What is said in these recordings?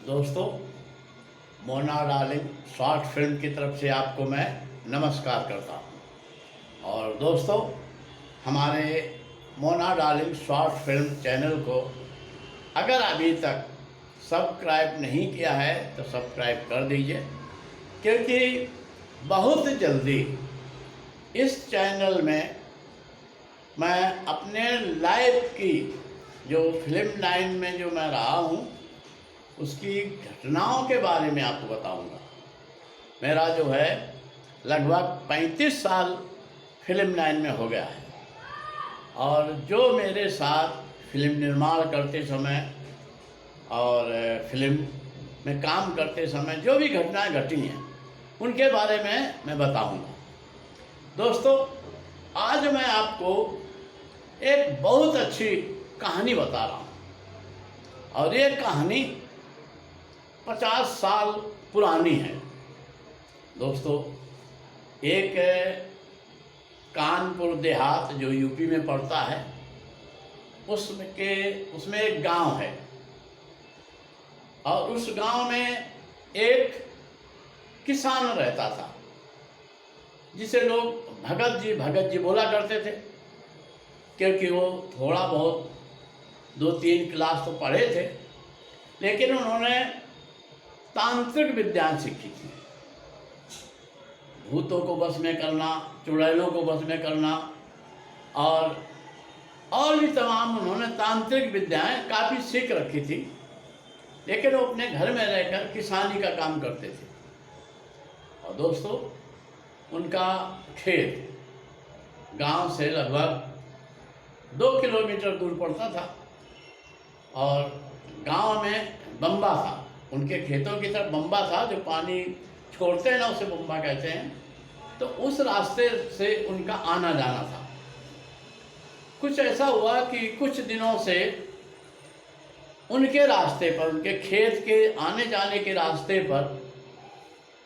दोस्तों, Mona darling short film की तरफ से आपको मैं नमस्कार करता हूँ। और दोस्तों, हमारे Mona darling short film channel को अगर अभी तक सब्सक्राइब नहीं किया है तो सब्सक्राइब कर दीजिए, क्योंकि बहुत जल्दी इस चैनल में मैं अपने लाइफ की जो फिल्म लाइन में जो मैं रहा हूँ उसकी घटनाओं के बारे में आपको बताऊंगा। मेरा जो है लगभग 35 साल फिल्म लाइन में हो गया है, और जो मेरे साथ फिल्म निर्माण करते समय और फिल्म में काम करते समय जो भी घटनाएं घटी हैं उनके बारे में मैं बताऊंगा। दोस्तों, आज मैं आपको एक बहुत अच्छी कहानी बता रहा हूँ, और ये कहानी 50 साल पुरानी है। दोस्तों, एक कानपुर देहात जो यूपी में पड़ता है उसमें एक गांव है, और उस गांव में एक किसान रहता था जिसे लोग भगत जी बोला करते थे, क्योंकि वो थोड़ा बहुत 2-3 क्लास तो पढ़े थे, लेकिन उन्होंने तांत्रिक विद्याएं सीखी थी। भूतों को बस में करना, चुड़ैलों को बस में करना, और भी तमाम उन्होंने तांत्रिक विद्याएं काफ़ी सीख रखी थी। लेकिन वो अपने घर में रहकर किसानी का काम करते थे। और दोस्तों, उनका खेत गांव से लगभग 2 किलोमीटर दूर पड़ता था, और गांव में बम्बा था। उनके खेतों की तरफ बम्बा था, जो पानी छोड़ते हैं ना उसे बम्बा कहते हैं। तो उस रास्ते से उनका आना जाना था। कुछ ऐसा हुआ कि कुछ दिनों से उनके रास्ते पर, उनके खेत के आने जाने के रास्ते पर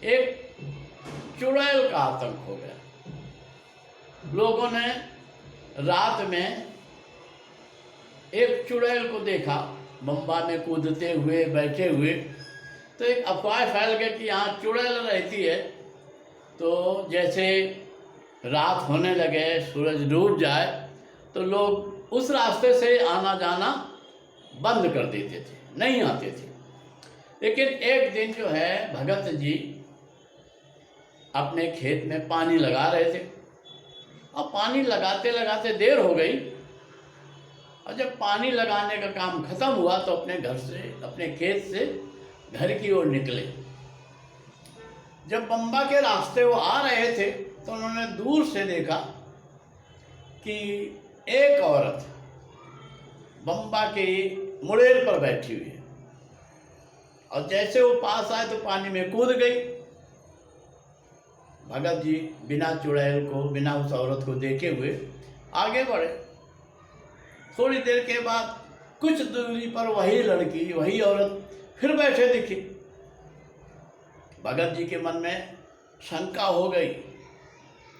एक चुड़ैल का आतंक हो गया। लोगों ने रात में एक चुड़ैल को देखा, बम्बा में कूदते हुए, बैठे हुए। तो एक अफवाह फैल गई कि यहाँ चुड़ैल रहती है। तो जैसे रात होने लगे, सूरज डूब जाए, तो लोग उस रास्ते से आना जाना बंद कर देते थे, नहीं आते थे। लेकिन एक दिन जो है भगत जी अपने खेत में पानी लगा रहे थे, और पानी लगाते लगाते देर हो गई। और जब पानी लगाने का काम खत्म हुआ तो अपने घर से, अपने खेत से घर की ओर निकले। जब बम्बा के रास्ते वो आ रहे थे तो उन्होंने दूर से देखा कि एक औरत बम्बा के मुड़ेर पर बैठी हुई है, और जैसे वो पास आए तो पानी में कूद गई। भगत जी बिना चुड़ैल को, बिना उस औरत को देखे हुए आगे बढ़े। थोड़ी देर के बाद कुछ दूरी पर वही लड़की, वही औरत फिर बैठे दिखी। भगत जी के मन में शंका हो गई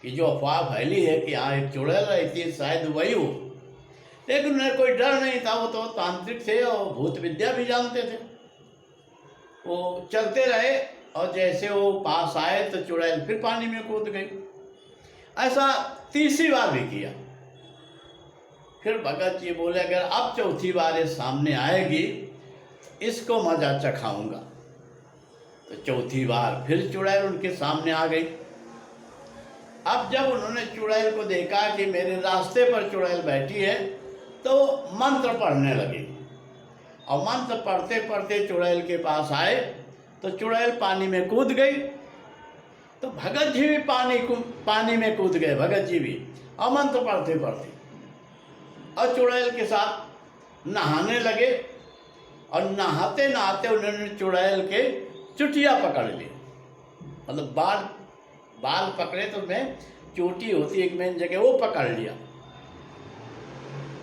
कि जो अफवाह फैली है कि यहाँ एक चुड़ैल रहती है, शायद वही हो। लेकिन उन्हें कोई डर नहीं था, वो तो तांत्रिक थे और भूत विद्या भी जानते थे। वो चलते रहे, और जैसे वो पास आए तो चुड़ैल फिर पानी में कूद गई। ऐसा तीसरी बार भी किया। फिर भगत जी बोले, अगर अब चौथी बार ये सामने आएगी इसको मजा चखाऊंगा। तो चौथी बार फिर चुड़ैल उनके सामने आ गई। अब जब उन्होंने चुड़ैल को देखा कि मेरे रास्ते पर चुड़ैल बैठी है, तो मंत्र पढ़ने लगे, और मंत्र पढ़ते पढ़ते चुड़ैल के पास आए तो चुड़ैल पानी में कूद गई। तो भगत जी भी पानी में कूद गए, भगत जी भी, और मंत्र पढ़ते पढ़ते, और चुड़ैल के साथ नहाने लगे। और नहाते नहाते उन्होंने चुड़ैल के चुटिया पकड़ ली, मतलब बाल पकड़े तो उसमें चोटी होती है एक मेन जगह, वो पकड़ लिया।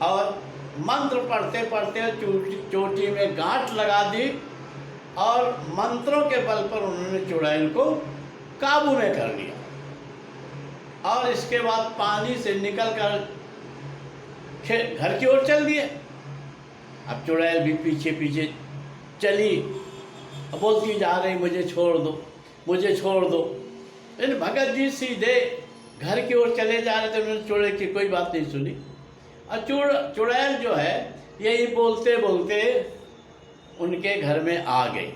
और मंत्र पढ़ते पढ़ते चोटी में गांठ लगा दी, और मंत्रों के बल पर उन्होंने चुड़ैल को काबू में कर लिया। और इसके बाद पानी से निकलकर घर की ओर चल दिए। अब चुड़ैल भी पीछे पीछे चली, अब बोलती जा रही मुझे छोड़ दो, मुझे छोड़ दो। लेकिन भगत जी सीधे घर की ओर चले जा रहे थे, उन्होंने चुड़ैल की कोई बात नहीं सुनी। और चुड़ैल जो है यही बोलते बोलते उनके घर में आ गई।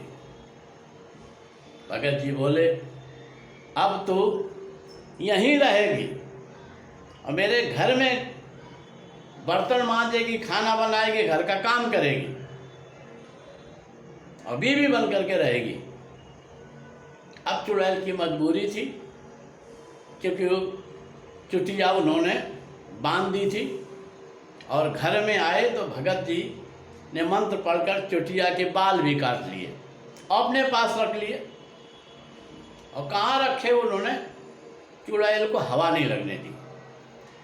भगत जी बोले अब तो यहीं रहेगी और मेरे घर में बर्तन मांजेगी, खाना बनाएगी, घर का काम करेगी और बीवी बन करके रहेगी। अब चुड़ैल की मजबूरी थी, क्योंकि वो चुटिया उन्होंने बांध दी थी और घर में आए तो भगत जी ने मंत्र पढ़कर चुटिया के बाल भी काट लिए और अपने पास रख लिए। और कहाँ रखे उन्होंने? चुड़ैल को हवा नहीं लगने दी।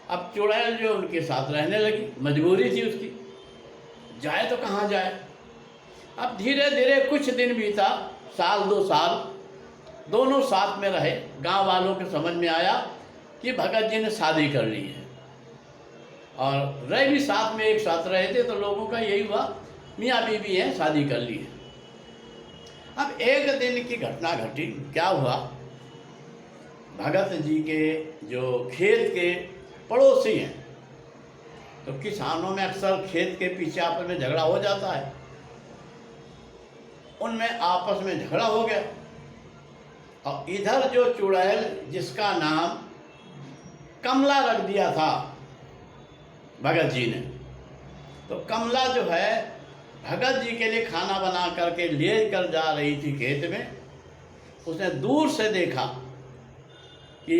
अब चुड़ैल जो उनके साथ रहने लगी, मजबूरी थी उसकी, जाए तो कहाँ जाए। अब धीरे धीरे कुछ दिन बीता, साल 2 साल दोनों साथ में रहे। गांव वालों के समझ में आया कि भगत जी ने शादी कर ली है और रह भी साथ में एक साथ रहे थे, तो लोगों का यही हुआ मियाँ बीवी हैं, शादी कर ली है। अब एक दिन की घटना घटी। क्या हुआ, भगत जी के जो खेत के पड़ोसी हैं, तो किसानों में अक्सर खेत के पीछे आपस में झगड़ा हो जाता है, उनमें आपस में झगड़ा हो गया। और इधर जो चुड़ैल, जिसका नाम कमला रख दिया था भगत जी ने, तो कमला जो है भगत जी के लिए खाना बना करके ले कर जा रही थी खेत में। उसने दूर से देखा कि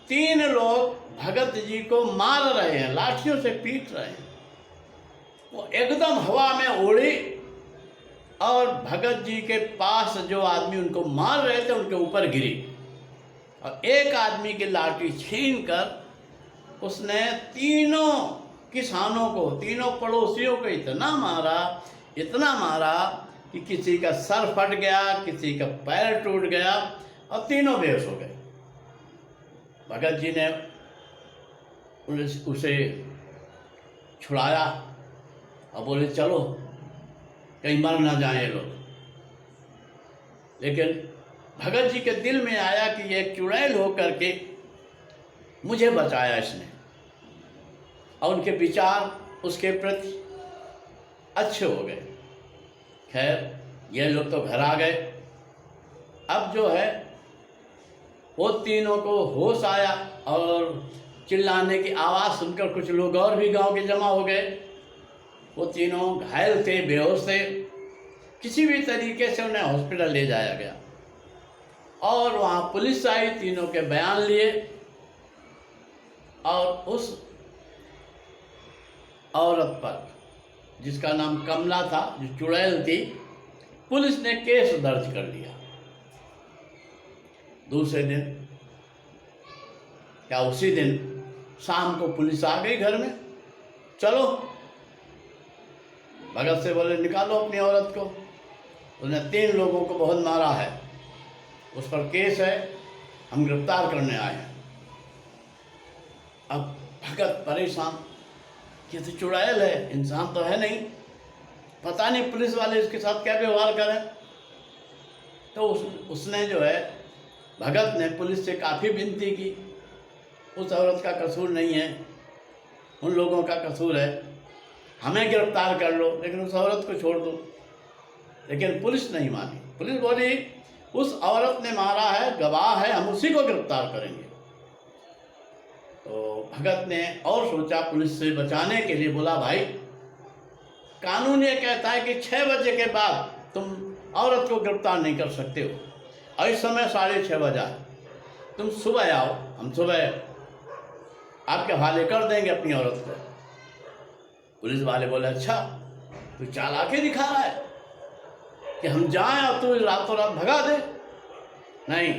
3 लोग भगत जी को मार रहे हैं, लाठियों से पीट रहे हैं। वो एकदम हवा में उड़ी और भगत जी के पास जो आदमी उनको मार रहे थे उनके ऊपर गिरी और एक आदमी की लाठी छीनकर उसने तीनों किसानों को, तीनों पड़ोसियों को इतना मारा कि किसी का सर फट गया, किसी का पैर टूट गया और तीनों बेहोश हो गए। भगत जी ने उसे छुड़ाया और बोले चलो कहीं मर ना जाए लोग। लेकिन भगत जी के दिल में आया कि ये चुड़ैल होकर के मुझे बचाया इसने, और उनके विचार उसके प्रति अच्छे हो गए। खैर ये लोग तो घर आ गए। अब जो है वो तीनों को होश आया और चिल्लाने की आवाज़ सुनकर कुछ लोग और भी गांव के जमा हो गए। वो तीनों घायल थे, बेहोश थे। किसी भी तरीके से उन्हें हॉस्पिटल ले जाया गया और वहाँ पुलिस आई, तीनों के बयान लिए और उस औरत पर, जिसका नाम कमला था, जो चुड़ैल थी, पुलिस ने केस दर्ज कर लिया। दूसरे दिन, क्या उसी दिन शाम को पुलिस आ गई घर में। चलो, भगत से बोले निकालो अपनी औरत को, उसने 3 लोगों को बहुत मारा है, उस पर केस है, हम गिरफ्तार करने आए हैं। अब भगत परेशान, ये तो चुड़ैल है, इंसान तो है नहीं, पता नहीं पुलिस वाले इसके साथ क्या व्यवहार करें। तो उसने जो है, भगत ने पुलिस से काफ़ी विनती की, उस औरत का कसूर नहीं है, उन लोगों का कसूर है, हमें गिरफ्तार कर लो, लेकिन उस औरत को छोड़ दो। लेकिन पुलिस नहीं मानी। पुलिस बोली उस औरत ने मारा है, गवाह है, हम उसी को गिरफ्तार करेंगे। तो भगत ने और सोचा, पुलिस से बचाने के लिए बोला भाई, कानून ये कहता है कि 6 बजे के बाद तुम औरत को गिरफ्तार नहीं कर सकते हो, और इस समय 6:30 बजा है, तुम सुबह आओ, हम सुबह आपके हवाले कर देंगे अपनी औरत को। पुलिस वाले बोले अच्छा, तू चालाकी दिखा रहा है कि हम जाएं और तू रातों रात भगा दे। नहीं,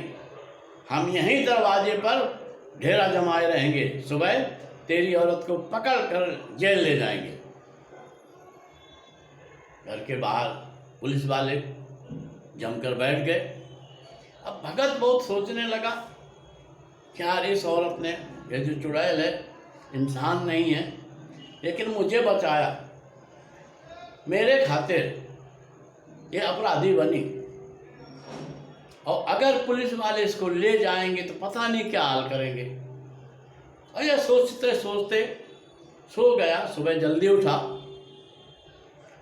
हम यहीं दरवाजे पर घेरा जमाए रहेंगे, सुबह तेरी औरत को पकड़ कर जेल ले जाएंगे। घर के बाहर पुलिस वाले जमकर बैठ गए। अब भगत बहुत सोचने लगा, क्या इस औरत ने, ये जो चुड़ैल है, इंसान नहीं है, लेकिन मुझे बचाया, मेरे खातिर ये अपराधी बनी, और अगर पुलिस वाले इसको ले जाएंगे तो पता नहीं क्या हाल करेंगे। और यह सोचते सोचते सो गया। सुबह जल्दी उठा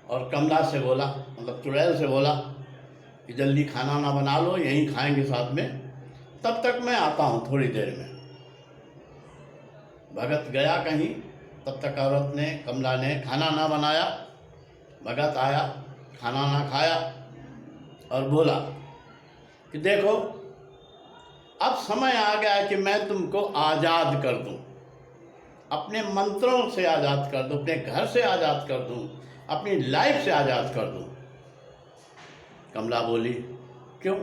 और कमला से बोला, मतलब चुड़ैल से बोला कि जल्दी खाना ना बना लो, यहीं खाएंगे साथ में, तब तक मैं आता हूँ थोड़ी देर में। भगत गया कहीं, तब तक औरत ने, कमला ने खाना ना बनाया। भगत आया, खाना ना खाया और बोला कि देखो अब समय आ गया है कि मैं तुमको आज़ाद कर दूं, अपने मंत्रों से आज़ाद कर दूं, अपने घर से आज़ाद कर दूं, अपनी लाइफ से आज़ाद कर दूं। कमला बोली, क्यों,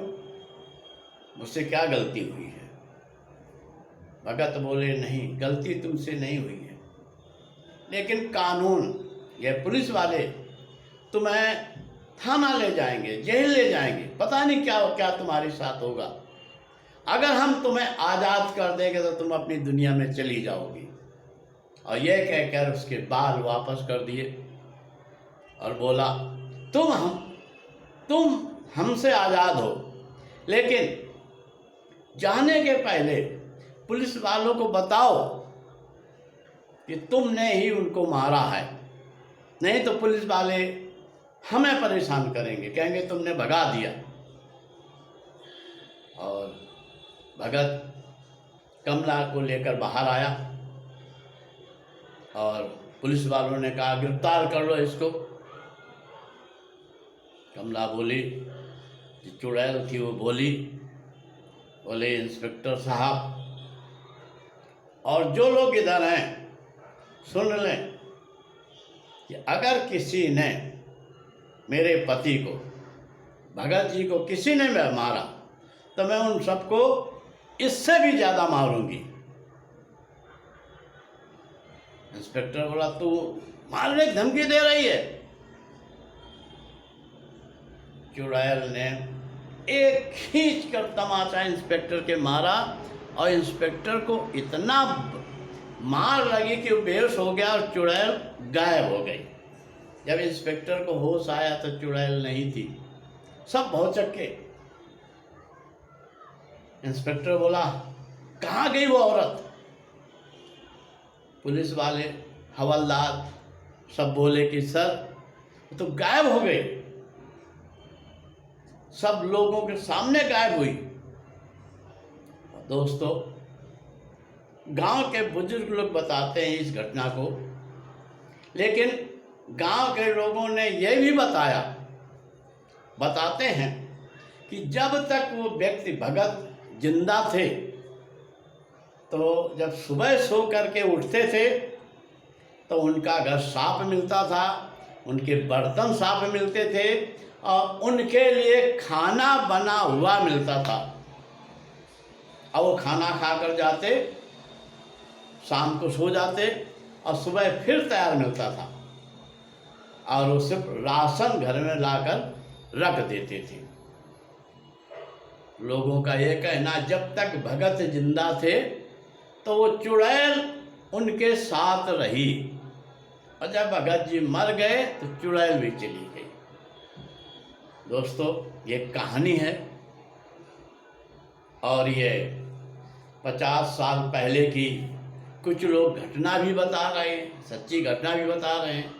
मुझसे क्या गलती हुई है? भगत बोले, नहीं, गलती तुमसे नहीं हुई है, लेकिन कानून, ये पुलिस वाले तुम्हें थाना ले जाएंगे, जेल ले जाएंगे, पता नहीं क्या क्या तुम्हारे साथ होगा। अगर हम तुम्हें आज़ाद कर देंगे तो तुम अपनी दुनिया में चली जाओगी। और यह कहकर उसके बाल वापस कर दिए और बोला, तुम हमसे आज़ाद हो, लेकिन जाने के पहले पुलिस वालों को बताओ कि तुमने ही उनको मारा है, नहीं तो पुलिस वाले हमें परेशान करेंगे, कहेंगे तुमने भगा दिया। और भगत कमला को लेकर बाहर आया और पुलिस वालों ने कहा, गिरफ्तार कर लो इसको। कमला बोली, जो चुड़ैल थी वो बोले, इंस्पेक्टर साहब और जो लोग इधर हैं, सुन लें कि अगर किसी ने मेरे पति को, भगत जी को किसी ने मारा तो मैं उन सबको इससे भी ज़्यादा मारूंगी। इंस्पेक्टर बोला, तू मारने की धमकी दे रही है? चुड़ैल ने एक खींच कर तमाचा इंस्पेक्टर के मारा और इंस्पेक्टर को इतना मार लगी कि वो बेहोश हो गया और चुड़ैल गायब हो गई। जब इंस्पेक्टर को होश आया तो चुड़ैल नहीं थी, सब भौचक्के। इंस्पेक्टर बोला, कहाँ गई वो औरत? पुलिस वाले, हवलदार सब बोले कि सर वो तो गायब हो गई, सब लोगों के सामने गायब हुई। दोस्तों, गांव के बुजुर्ग लोग बताते हैं इस घटना को, लेकिन गांव के लोगों ने यह भी बताते हैं कि जब तक वो व्यक्ति भगत जिंदा थे, तो जब सुबह सो करके उठते थे तो उनका घर साफ मिलता था, उनके बर्तन साफ मिलते थे और उनके लिए खाना बना हुआ मिलता था। और वो खाना खाकर जाते, शाम को सो जाते और सुबह फिर तैयार मिलता था और वो सिर्फ राशन घर में लाकर रख देते थे। लोगों का ये कहना, जब तक भगत जिंदा थे तो वो चुड़ैल उनके साथ रही, और जब भगत जी मर गए तो चुड़ैल भी चली गई। दोस्तों, ये कहानी है और ये 50 साल पहले की कुछ लोग घटना भी बता रहे हैं, सच्ची घटना भी बता रहे हैं।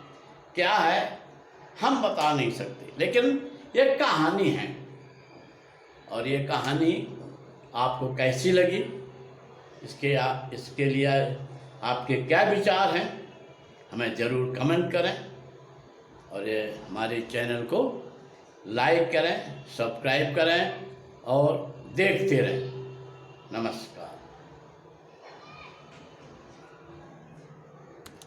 क्या है हम बता नहीं सकते, लेकिन ये कहानी है। और ये कहानी आपको कैसी लगी, इसके लिए आपके क्या विचार हैं, हमें ज़रूर कमेंट करें। और ये हमारे चैनल को लाइक करें, सब्सक्राइब करें और देखते रहें। नमस्कार।